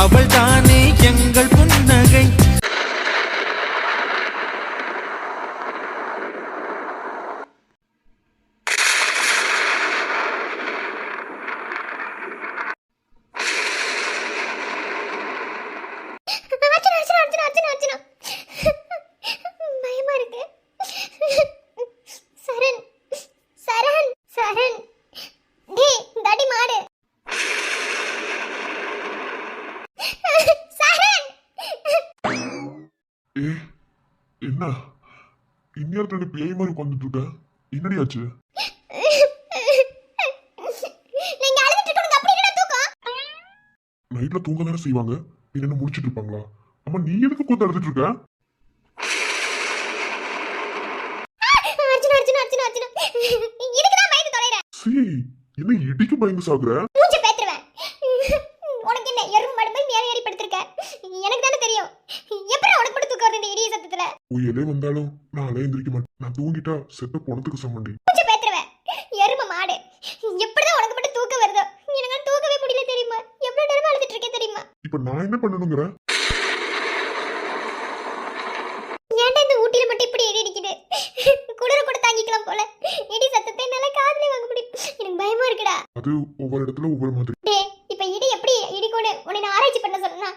அவள் தானே எங்கள் புன்னகை. என்ன இந்நேரத்துல பேய் மாதிரி உட்காந்துட்டு இருக்க? என்னடி ஆச்சு? நைட்ல தூங்க தானே செய்வாங்க, என்ன முடிச்சிட்டு இருப்பாங்களா? அம்மா நீ எதுக்கு கூத்து அழுதுட்டு இருக்க? என்ன இடிக்கு பயந்து சாகுற? உயிரே வந்தாலும் நான் எந்திரிக்க மாட்டேன். நான் தூங்கிட்டா செத்த போனதுக்கு சம்மண்டி. எரும மாடு எப்படிதான் உனக்கு மட்டும் தூக்கம் வருதோ? எனக்கு தூக்கவே முடியல தெரியுமா? எவ்வளவு நேரமா அழுதுட்டு இருக்கேன் தெரியுமா? இப்ப நான் என்ன பண்ணணுங்கிற? ஏன்டா இந்த ஊட்டில மட்டும் இப்படி இடி இடிக்குது? குளிர கூட தாங்கிக்கலாம் போல. இடி சத்தத்தை என்னால காதுல வாங்க முடியும். எனக்கு பயமா இருக்குடா. அது ஒவ்வொரு இடத்துல ஒவ்வொரு மாதிரி. டேய் இப்ப இடி எப்படி இடிக்கும்னு உன்னை ஆராய்ச்சி பண்ண சொன்னா?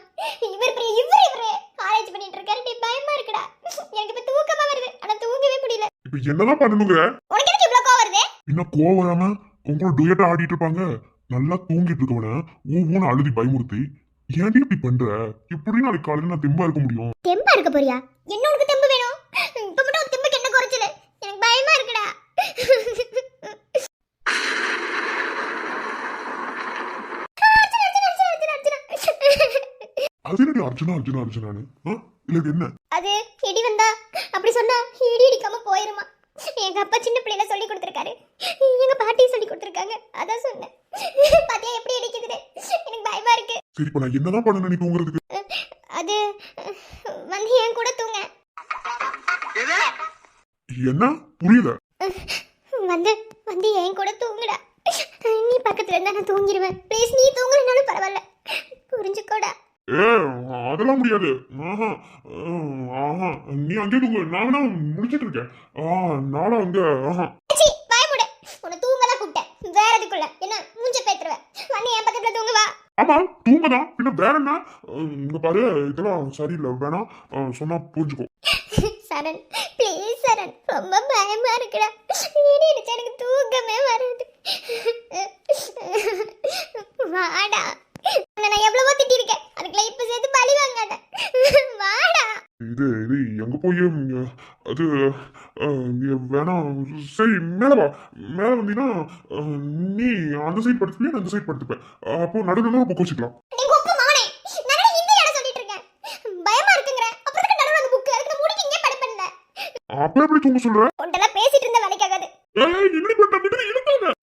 இவரு ஆராய்ச்சி பண்ணிட்டு இருக்காரு. டேய் பயமா இருக்குடா. எனக்கு இப்ப தூக்கமா வருது. ஆனா தூங்கவே முடியல. இப்ப என்னதான் பண்ணணுங்கிற? உனக்கு எதுக்கு இவ்ளோ கோவம் வருது? இன்னும் கோவம் வராம உங்களோட டுயட் ஆடிட்டு இருப்பாங்க. நல்லா தூங்கிட்டு இருக்கவன ஊன்னு அழுதி பயமுறுத்தி ஏன்டி இப்படி பண்ற? இப்படி நாளைக்கு காலையில நான் தெம்பா இருக்க முடியும்? தெம்பா இருக்க போறியா? என்ன உனக்கு தெம்பு வேணும்? இப்ப மட்டும் உன் தெம்புக்கு என்ன குறைச்சல? எனக்கு பயமா இருக்குடா. அது என்னடி அர்ஜுனா அர்ஜுனா அர்ஜுனானு? இல்ல இது என்ன? அது இடி வந்தா அப்படி சொன்னா இடி இடிக்காம போயிருமா? எங்க அப்பா சின்ன பிள்ளைல சொல்லி கொடுத்திருக்காரு, எங்க பாட்டியும் சொல்லி கொடுத்திருக்காங்க. அதான் சொன்னேன். பாத்தியா எப்படி இடிக்குதுன்னு? எனக்கு பயமா இருக்கு. சரி இப்ப நான் என்னதான் பண்ணணும் நீ தூங்குறதுக்கு? அது வந்து என் கூட தூங்க. என்ன புரியல? வந்து வந்து என் கூட தூங்குடா. நீ பக்கத்துல இருந்தா நான் தூங்கிடுவேன். ப்ளீஸ் நீ தூங்கலனாலும் பரவாயில்ல, புரிஞ்சுக்கோடா. அதெல்லாம் முடியாது. நீ அங்கே தூங்கு, நான் தான் முடிச்சிட்டு இருக்கேன். நானும் அங்க பயமுட. உன்னை தூங்கதான் கூப்பிட்டேன், வேற எதுக்குள்ள என்ன மூஞ்ச பேத்துருவேன். வந்து என் பக்கத்துல தூங்குவா. ஆமா தூங்கதான், பின்ன வேற என்ன? இங்க பாரு இதெல்லாம் சரியில்லை, வேணாம் சொன்னா புரிஞ்சுக்கோ. சரண் ப்ளீஸ் சரண், ரொம்ப பயமா இருக்குடா. இடி இடிச்சா எனக்கு தூக்கமே வருது. வாடா, நான் எவ்வளவோ திட்டிருக்கேன், அதுக்குள்ள இப்ப சேர்த்து பழி வாங்காத. வாடா. இது இது எங்க போய் அது வேணாம். சரி மேல வா. மேல வந்தீங்கன்னா நீ அந்த சைட் படுத்துப்பியா, நான் அந்த சைட் படுத்துப்பேன். அப்போ நடுவில் புக் வச்சுக்கலாம். அப்ப எப்படி தூங்க சொல்ற? உன்கிட்ட பேசிட்டு இருந்த வேலைக்காகாது. என்னடி பண்ண விட்டு இழுத்தாங்க.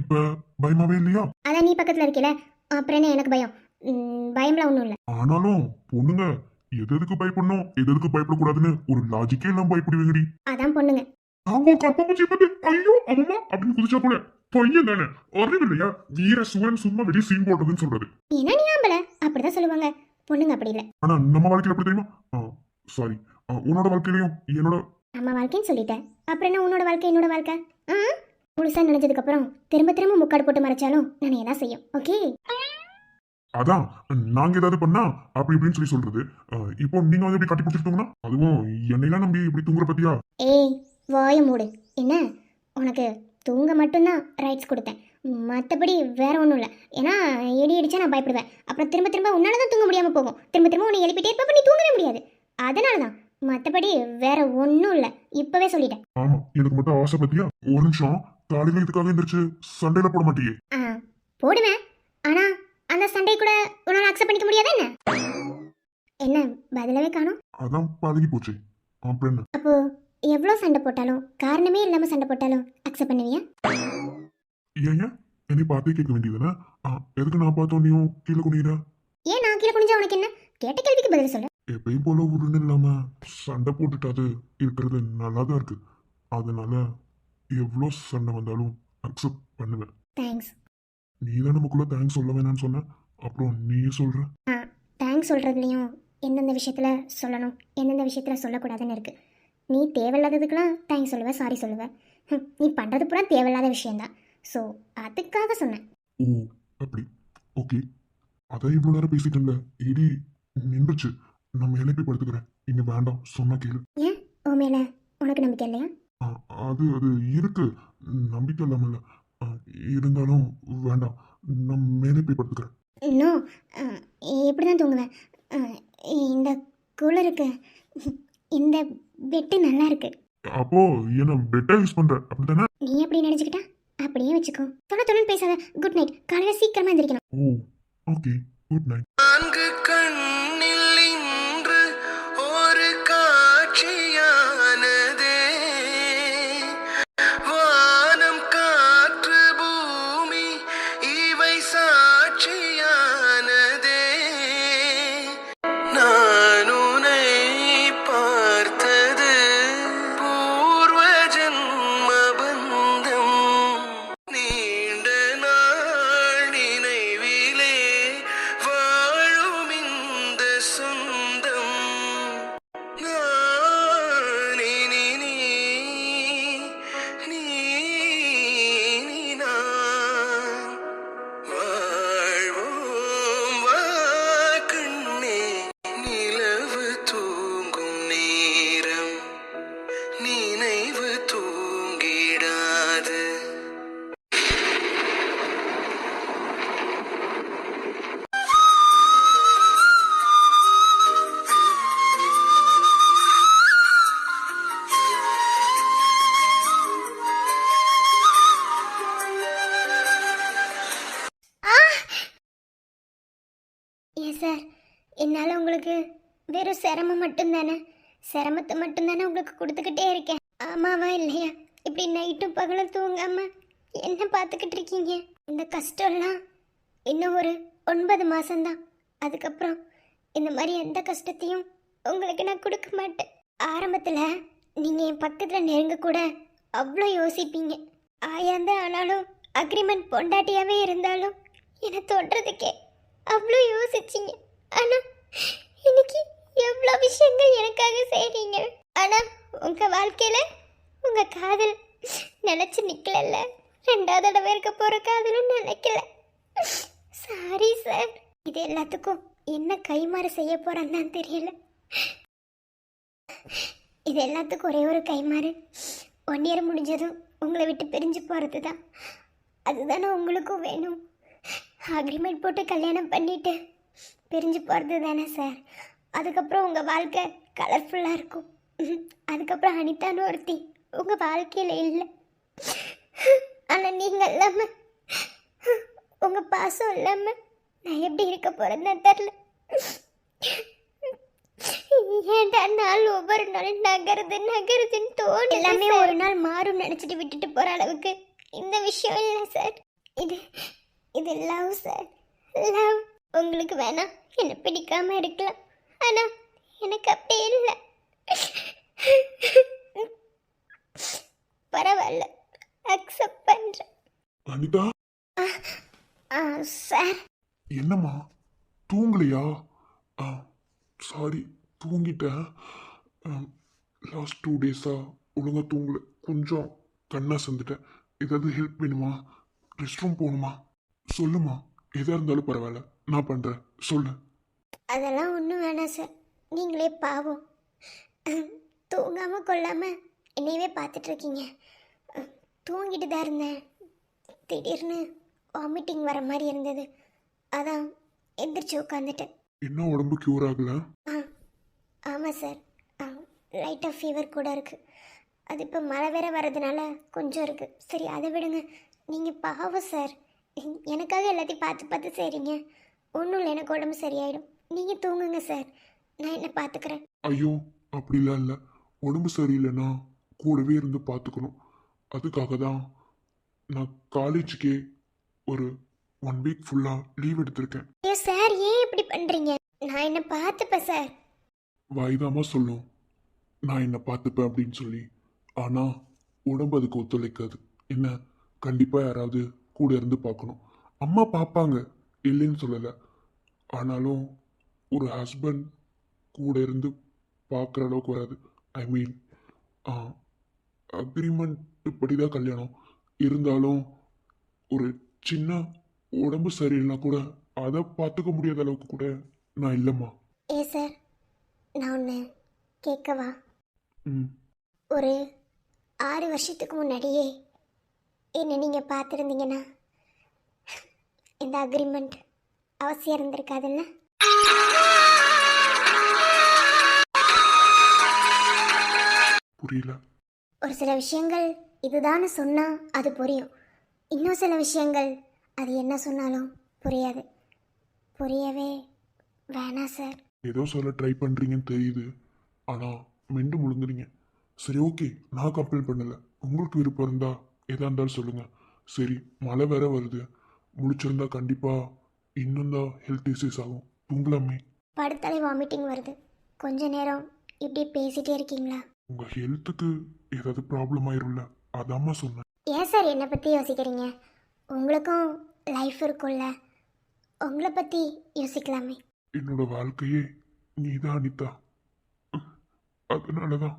இப்ப பயமாவே இல்லையா? அதான் நீ பக்கத்துல இருக்கல, அப்புறம் என்ன எனக்கு பயம்? பயம்லாம் ஒண்ணும் இல்ல. ஆனாலும் பொண்ணுங்க எதுக்கு பயப்படணும் எதுக்கு பயப்படக்கூடாதுன்னு ஒரு லாஜிக்கே எல்லாம் பயப்படுவீங்கடி. அதான் பொண்ணுங்க அவங்க கற்பூச்சி பார்த்து ஐயோ அம்மா அப்படின்னு குதிச்சா கூட பையன் தானே, அறிவு இல்லையா? வீர சுவன் சும்மா வெளியே சீன் போடுறதுன்னு சொல்றது. என்ன நீ ஆம்பள அப்படிதான் சொல்லுவாங்க, பொண்ணுங்க அப்படி இல்ல. ஆனா நம்ம வாழ்க்கையில எப்படி தெரியுமா? சாரி, உன்னோட வாழ்க்கையிலையும் என்னோட நம்ம வாழ்க்கைன்னு சொல்லிட்டேன், அப்புறம் என்ன உன்னோட வாழ்க்கை என்னோட வாழ்க்கை? முழுசா நினைச்சதுக்கு அப்புறம் திரும்ப திரும்ப முக்காடு போட்டு மறைச்சாலும் நான் என்ன செய்யும்? ஓகே அதான் நாங்க ஏதாவது பண்ணா அப்படி இப்படின்னு சொல்லி சொல்றது. இப்போ நீங்க வந்து இப்படி கட்டி பிடிச்சிட்டோம்னா அதுவும் என்னையெல்லாம் நம்பி இப்படி தூங்குற பத்தியா? ஏய் வாய மூடு. என்ன உனக்கு தூங்க மட்டும்தான் ரைட்ஸ் கொடுத்தேன், மற்றபடி வேற ஒன்றும் இல்லை. ஏன்னா இடி அடிச்சா நான் பயப்படுவேன், அப்புறம் திரும்ப திரும்ப உன்னால தான் தூங்க முடியாமல் போகும். திரும்ப திரும்ப உன்னை எழுப்பிட்டே இருப்ப, நீ தூங்கவே முடியாது. அதனால தான், மற்றபடி வேற ஒன்றும் இல்லை, இப்பவே சொல்லிட்டேன். ஆமா எனக்கு மட்டும் ஆசை பத்தியா? ஒரு நிமிஷம், காலையில இதுக்காக எந்திரிச்சு சண்டையில போட மாட்டியே? போடுவேன், ஆனா அந்த சண்டை கூட உன்னால அக்செப்ட் பண்ணிக்க முடியாதா என்ன? என்ன பதிலவே காணோம்? அதான் பழகி போச்சு. அப்புறம் என்ன? அப்போ எவ்வளோ சண்டை போட்டாலும், காரணமே இல்லாம சண்டை போட்டாலும் அக்செப்ட் பண்ணுவியா? ஏங்க என்னை பார்த்தே கேட்க வேண்டியதுதானே? எதுக்கு நான் பார்த்தோம் நீயும் கீழே குனிகிற? ஏன் நான் கீழே குனிஞ்சா உனக்கு என்ன? கேட்ட கேள்விக்கு பதில் சொல்லு. எப்பயும் போல உருன்னு இல்லாம சண்டை போட்டுட்டு அது இருக்கிறது நல்லா தான் இருக்கு. அதனால எவ்வளோ சண்டை வந்தாலும் அக்செப்ட் பண்ணுவேன். தேங்க்ஸ். நீ தான் நமக்குள்ள தேங்க்ஸ் சொல்ல வேணாம்னு சொன்ன, அப்புறம் நீயே சொல்ற. தேங்க்ஸ் சொல்கிறதுலையும் எந்தெந்த விஷயத்தில் சொல்லணும் எந்தெந்த விஷயத்தில் சொல்லக்கூடாதுன்னு இருக்குது. நீ தேவையில்லாததுக்கெலாம் தேங்க்ஸ் சொல்லுவேன், சாரி சொல்லுவேன். நீ பண்ணுறது பூரா தேவையில்லாத விஷயந்தான். ஸோ அதுக்காக சொன்னேன். ஓ அப்படி, ஓகே. அதான் இவ்வளோ நேரம் பேசிட்டேன்ல, இடி நின்றுச்சு. நான் மேலே போய் படுத்துக்கிறேன். இங்க வேண்டாம், சொன்னா கேளு. ஏன் ஓ மேலே உனக்கு நம்பிக்கை இல்லையா? அது அது இருக்கு, நம்பிக்கை இல்லாமல் இல்லை. இருந்தாலும் வேண்டாம், நான் மேலே போய் படுத்துக்கிறேன். இன்னும் இப்படி தான் தூங்குவேன். இந்த கூலருக்கு இந்த பெட்டு நல்லா இருக்கு. அப்போ என்ன பெட்டா யூஸ் பண்ற அப்படித்தானே? நீ எப்படி நினச்சிக்கிட்டா அப்படியே வச்சுக்கோ. தொண்ணு பேசாத. Good night. காலையில் சீக்கிரமாக எந்திரிக்கணும். ஓ ஓகே, குட் நைட். நான்கு கண்ணில் இன்று ஒரு காட்சியானதே, வானம் காற்று பூமி இவை சாட்சியானதே. நான் உன்னை பார்த்தது பூர்வ ஜன்ம பந்தம், நீண்ட நாள் நினைவிலே வாழும் இந்த சொந்தம். நான் இனி நீ, நீ இனி நான். வாழ்வோம் வா கண்ணே, நிலவு தூங்கும் நேரம் நினைவு தூங்கிடாது. ஏன் சார், என்னால் உங்களுக்கு வெறும் சிரமம் மட்டும்தானே, சிரமத்தை மட்டும்தானே உங்களுக்கு கொடுத்துக்கிட்டே இருக்கேன். ஆமாவா இல்லையா? இப்படி நைட்டும் பகலும் தூங்காம என்ன பார்த்துக்கிட்டு இருக்கீங்க? இந்த கஷ்டம்லாம் இன்னும் ஒரு 9 மாதம்தான். அதுக்கப்புறம் இந்த மாதிரி எந்த கஷ்டத்தையும் உங்களுக்கு நான் கொடுக்க மாட்டேன். ஆரம்பத்தில் நீங்கள் என் பக்கத்தில் நெருங்க கூட அவ்வளோ யோசிப்பீங்க. 1000 தான் ஆனாலும் அக்ரிமெண்ட் பொண்டாட்டியாகவே இருந்தாலும் என்னை தொடுறதுக்கே அவ்வளோ யோசிச்சிங்க. ஆனால் இன்னைக்கு எவ்வளோ விஷயங்கள் எனக்காக செய்கிறீங்க. ஆனால் உங்கள் வாழ்க்கையில் உங்கள் காதல் நினச்சி நிற்கலல்ல, 2வது தடவை இருக்க போகிற காதலும் நினைக்கல. Sorry sir. இது எல்லாத்துக்கும் என்ன கைமாறு செய்ய போகிறேன்னு தான் தெரியல. இது எல்லாத்துக்கும் ஒரே ஒரு கைமாறு, 1 இயர் முடிஞ்சதும் உங்களை விட்டு பிரிஞ்சு போகிறது தான். அதுதானே உங்களுக்கும் வேணும். அக்ரிமெண்ட் போட்டு கல்யாணம் பண்ணிட்டு பிரிஞ்சு போகிறது தானே சார். அதுக்கப்புறம் உங்கள் வாழ்க்கை கலர்ஃபுல்லாக இருக்கும். அதுக்கப்புறம் அனிதான்னு ஒருத்தி உங்கள் வாழ்க்கையில் இல்லை. ஆனால் நீங்கள் இல்லாமல், உங்கள் பாசம் இல்லாமல் நான் எப்படி இருக்க போகிறேன்னு தெரில. ஏன்டா நாள் ஒவ்வொரு நாளும் நகருதுன்னு தோணு. எல்லாமே ஒரு நாள் மாறும் நினச்சிட்டு விட்டுட்டு போகிற அளவுக்கு இந்த விஷயம் இல்லை சார். இது லவ் சார், லவ். உங்களுக்கு வேணா என்னை பிடிக்காம இருக்கலாம், ஆனால் எனக்கு அப்படி இல்லை. பரவாயில்ல, அக்செப்ட் பண்ணுறேன். அனிதா, சார். என்னம்மா தூங்கலையா? சாரி, தூங்கிட்டேன். லாஸ்ட் 2 டேஸா ஒழுங்கா தூங்கல, கொஞ்சம் கண்ணா சந்துட்டேன். ஏதாவது ஹெல்ப் வேணுமா? ரெஸ்ட் ரூம் போகணுமா? சொல்லுமா, எதாக இருந்தாலும் பரவாயில்ல, நான் பண்ணுறேன், சொல்லு. அதெல்லாம் ஒன்றும் வேணாம் சார். நீங்களே பாவம், தூங்காமல் கொள்ளாமல் என்னையவே பார்த்துட்ருக்கீங்க. தூங்கிட்டு தான் இருந்தேன். திடீர்னு வாமிட்டிங் வர மாதிரி இருந்தது, அதான் எந்திரிச்சு உட்காந்துட்டேன். என்ன உடம்பு க்யூர் ஆகல? ஆமாம் சார், லைட்டாக ஃபீவர் கூட இருக்குது. அது இப்போ மழை வேற வர்றதுனால கொஞ்சம் இருக்குது. சரி அதை விடுங்க. நீங்கள் பாவம் சார், எனக்காக எல்லாத்தையும் பார்த்து செய்கிறீங்க. ஒன்றும் இல்லை, எனக்கு உடம்பு சரியாயிடும். நீங்கள் தூங்குங்க சார், நான் என்ன பார்த்துக்கிறேன். ஐயோ அப்படிலாம் இல்லை. உடம்பு சரியில்லைன்னா கூடவே இருந்து பார்த்துக்கணும். அதுக்காக தான் நான் காலேஜுக்கே ஒரு 1 வீக் ஃபுல்லா லீவ் எடுத்திருக்கேன். ஐயோ சார், ஏன் இப்படி பண்றீங்க? நான் என்ன பார்த்துப்பேன் சார். வாய்தாமா சொல்லும் நான் என்ன பார்த்துப்பேன் அப்படின்னு சொல்லி. ஆனா உடம்பு அதுக்கு ஒத்துழைக்காது. என்ன, கண்டிப்பா யாராவது கூட இருந்து பார்க்கணும். அம்மா பார்ப்பாங்க, இல்லைன்னு சொல்லலை. ஆனாலும் ஒரு ஹஸ்பண்ட் கூட இருந்து பார்க்குற அளவுக்கு வராது. ஐ மீன் அக்ரிமெண்ட் படிதான் கல்யாணம். இருந்தாலும் ஒரு சின்ன உடம்பு சரியில்லைனா கூட அதை பார்த்துக்க முடியாத அளவுக்கு கூட நான் இல்லைம்மா. ஏ சார், நான் ஒன்று கேட்கவா? ம் ஒரு 6 வருஷத்துக்கு முன்னாடியே என்ன நீங்கள் பார்த்துருந்தீங்கன்னா இந்த அக்ரிமெண்ட் அவசியம் இருந்திருக்காதுல்ல? புரியல. ஒரு சில விஷயங்கள் இதுதான்னு சொன்னால் அது புரியும். இன்னும் சில விஷயங்கள் அது என்ன சொன்னாலும் புரியாது. புரியவே வேணாம் சார். ஏதோ சொல்ல ட்ரை பண்ணுறீங்கன்னு தெரியுது. ஆனால் மெண்டு முழுங்குறீங்க. சரி, ஓகே, நான் கம்பல் பண்ணலை. உங்களுக்கு விருப்பம் இருந்தால் எதாக இருந்தாலும் சொல்லுங்கள். சரி, மழை வேற வருது. முடிச்சிருந்தா கண்டிப்பாக இன்னும் தான் ஹெல்த் இஷ்யூஸ் ஆகும். தூங்கலாமே. படுத்தாலே வாமிட்டிங் வருது. கொஞ்ச நேரம் இப்படி பேசிட்டே இருக்கீங்களா? உங்கள் ஹெல்த்துக்கு ஏதாவது ப்ராப்ளம் ஆயிரும்ல, அதாம்மா சொன்னேன். ஏன் சார் என்னை பற்றி யோசிக்கிறீங்க? உங்களுக்கும் லைஃப் இருக்கும்ல, உங்களை பற்றி யோசிக்கலாமே. என்னோட வாழ்க்கையே நீதான் அனிதா. அதனால தான்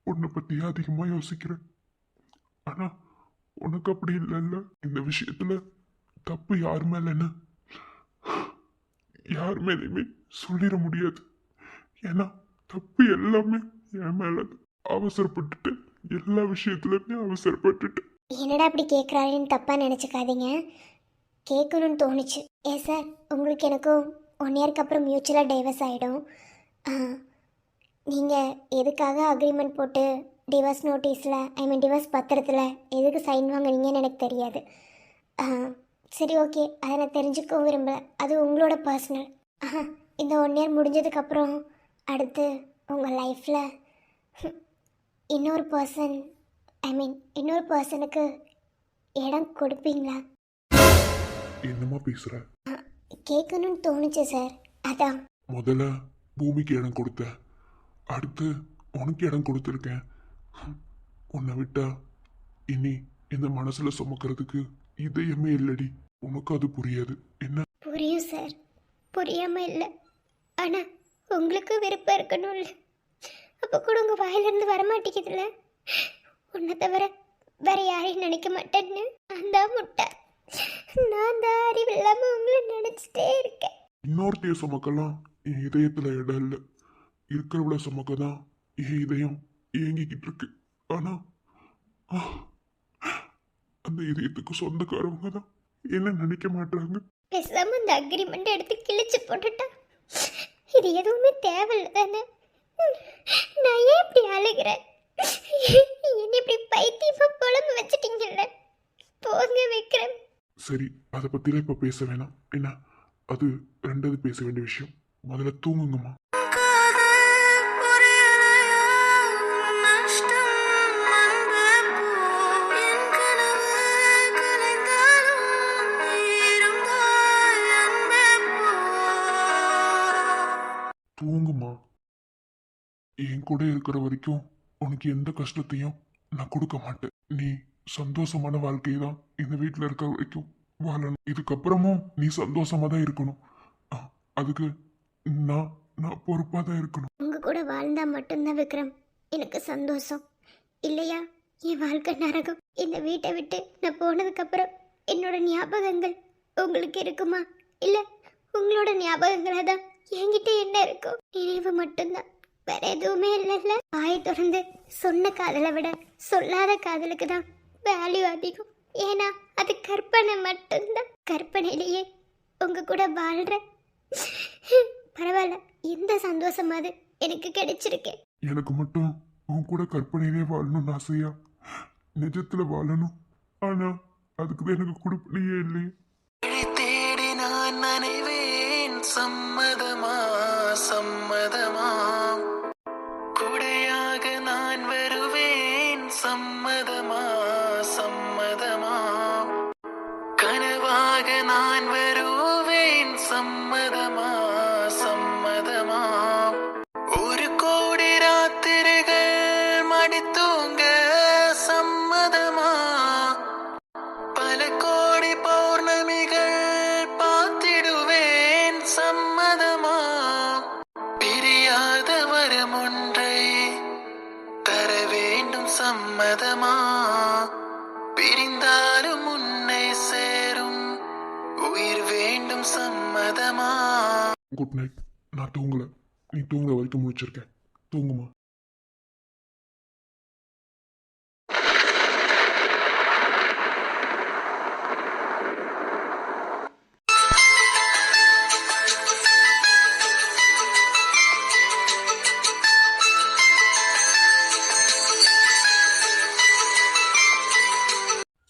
உன்னை பற்றி அதிகமாக யோசிக்கிறேன். ஆனால் உனக்கு அப்படி இல்லைல்ல. இந்த விஷயத்தில் தப்பு யார் மேலேன்னு யார் மேலேயுமே சொல்லிட முடியாது. ஏன்னா தப்பு எல்லாமே என் மேலே. அவசரப்பட்டுட்டு எல்லா விஷயத்துலையுமே அவசரப்பட்டுட்டு. என்னடா அப்படி கேட்குறாருன்னு தப்பாக நினச்சிக்காதீங்க. கேட்கணும்னு தோணுச்சு. ஏன் சார், உங்களுக்கு எனக்கும் 1 இயர்க்கு அப்புறம் மியூச்சுவலாக டைவர்ஸ் ஆகிடும். நீங்கள் எதுக்காக அக்ரிமெண்ட் போட்டு டிவோர்ஸ் நோட்டீஸில், ஐ மீன் டிவோர்ஸ் பத்திரத்தில் எதுக்கு சைன் வாங்குனீங்கன்னு எனக்கு தெரியாது. சரி, ஓகே, அதை நான் தெரிஞ்சுக்கவும் விரும்பலை. அது உங்களோட பர்சனல். இந்த 1 இயர் முடிஞ்சதுக்கப்புறம் அடுத்து உங்கள் லைஃப்பில் இன்னொரு பர்சன், ஐ மீன் இன்னொரு பர்சனுக்கு இடம் கொடுப்பீங்களா? என்னம்மா பேசுற? கேட்கணும்னு தோணுச்சு சார், அதான். முதல்ல பூமிக்கு இடம் கொடுத்தேன், அடுத்து உனக்கு இடம் கொடுத்துருக்கேன். உன்னை விட்டா இனி இந்த மனசுல சுமக்கிறதுக்கு இதயமே இல்லடி. உனக்கு அது புரியாது. என்ன? புரியும் சார், புரியாமல் இல்லை. ஆனால் உங்களுக்கு விருப்பம் இருக்கணும்ல. அப்போ கூட உங்கள் வாயிலிருந்து வரமாட்டேங்குதுல்ல. உன்னை தவிர வேற யாரையும் நினைக்க மாட்டேன்னு நான் தான் முட்டை. நான் தான் அறிவில்லாமல் உங்களை நினச்சிட்டே இருக்கேன். இன்னொருத்தைய சுமக்கலாம் என் இதயத்துல இடம் இல்லை. இருக்கிறவள சுமக்க தான் என் இதயம் இயங்கிக்கிட்டு இருக்கு. ஆனா அந்த இதயத்துக்கு சொந்தக்காரவங்க தான் என்ன நினைக்க மாட்டாங்க. பேசாம அந்த அக்ரிமெண்ட் எடுத்து கிழிச்சு போட்டுட்டா இது எதுவுமே தேவையில்லை தானே. நான் ஏன் இப்படி அழுகிறேன்? என்ன இப்படி பைத்தியமா குழம்பு வச்சுட்டீங்கல்ல. போங்க விக்ரம். சரி, அதை பத்திலாம் இப்ப பேச வேணாம். என்ன, அது ரெண்டாவது பேச வேண்டிய விஷயம். முதல்ல தூங்குங்கம்மா. தூங்குமா. என் கூட இருக்கிற வரைக்கும் உனக்கு எந்த கஷ்டத்தையும் நான் கொடுக்க மாட்டேன். நீ சந்தோஷமான வாழ்க்கையை தான் இந்த வீட்டில் இருக்கிற வரைக்கும் வாழணும். இதுக்கப்புறமும் நீ சந்தோஷமா தான் இருக்கணும். அதுக்கு நான் நான் பொறுப்பாக தான் இருக்கணும். உங்க கூட வாழ்ந்தா மட்டும்தான் விக்ரம் எனக்கு சந்தோஷம். இல்லையா என் வாழ்க்கை நரகம். இந்த வீட்டை விட்டு நான் போனதுக்கப்புறம் என்னோட ஞாபகங்கள் உங்களுக்கு இருக்குமா? இல்லை உங்களோட ஞாபகங்களை தான் என்கிட்ட என்ன இருக்கும்? நினைவு மட்டும்தான், வேற எதுவுமே இல்லைல்ல. வாயை தொடர்ந்து சொன்ன காதலை விட சொல்லாத காதலுக்கு தான் வேல்யூ அதிகம். ஏன்னா அது கற்பனை மட்டும்தான். கற்பனையிலேயே உங்க கூட வாழ்ற பரவாயில்ல, எந்த சந்தோஷமாவது எனக்கு கிடைச்சிருக்கேன். எனக்கு மட்டும் உன் கூட கற்பனையிலே வாழணும்னு ஆசையா? நிஜத்துல வாழணும். ஆனா அதுக்கு தான் எனக்கு கொடுப்பனையே இல்லையே. தேடி நான் நினைவேன், சம்மதமா சம்மதமா, குடையாக நான் வருவேன், சம்மதமா சம்மதமா, கனவாக பிரியாக நான் வருவேன் சம்மதமா சம்மதமா ஒரு கோடி ராத்திரிகள் மடித்தூங்க சம்மதமா பல கோடி பௌர்ணமிகள் பார்த்திடுவேன் சம்மதமா பிரியாத வரம் ஒன்றை தர வேண்டும் சம்மதமா பிரிந்தாலும் உன்னை சேரும் உயிர் வேண்டும் சம்மதமா. Good night. நான் தூங்கல, நீ தூங்குற வரைக்கும் முடிச்சிருக்கேன். தூங்குமா.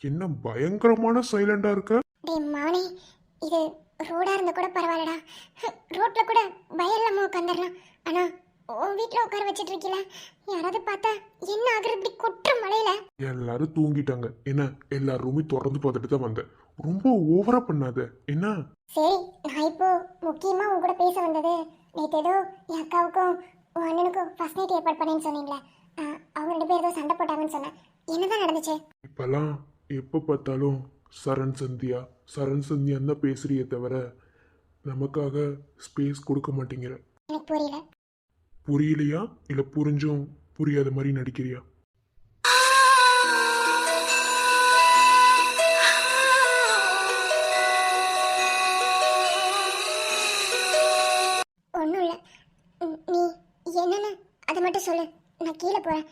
என்ன பயங்கரமான சைலண்டா இருக்க. டேய் மானே, இது ரோடா இருந்தா கூட பரவாயில்லடா. ரோட்ல கூட பயம் இல்லாம உட்காந்துடலாம். ஆனா உன் வீட்டுல உட்கார வச்சிட்டு இருக்கீல, யாராவது பார்த்தா என்ன ஆகுறது? இப்படி கொட்டுற மழையில எல்லாரும் தூங்கிட்டாங்க. என்ன எல்லா ரூமையும் திறந்து பார்த்துட்டு தான் வந்தேன். ரொம்ப ஓவரா பண்ணாத என்ன. சரி, நான் இப்போ முக்கியமா உன் கூட பேச வந்தது, நேற்று ஏதோ என் அக்காவுக்கும் உன் அண்ணனுக்கும் ஃபர்ஸ்ட் நைட் ஏற்பாடு பண்ணேன்னு சொன்னீங்களே, அவங்க 2 பேரும் ஏதோ சண்டை போட்டாங்கன்னு சொன்னேன். என்னதான் நடந்துச்சு? இப்பெல்லாம் எப்போ பார்த்தாலும் சரண் சந்தியா தான் பேசுறியே தவிர நமக்காக ஸ்பேஸ் கொடுக்க மாட்டேங்கிற. எனக்கு புரியல. புரியலையா இல்லை புரிஞ்சும் புரியாத மாதிரி நடிக்கிறியா? ஒன்றும் இல்லை, நீ என்னன்னு அதை மட்டும் சொல்லு, நான் கீழே போகிறேன்.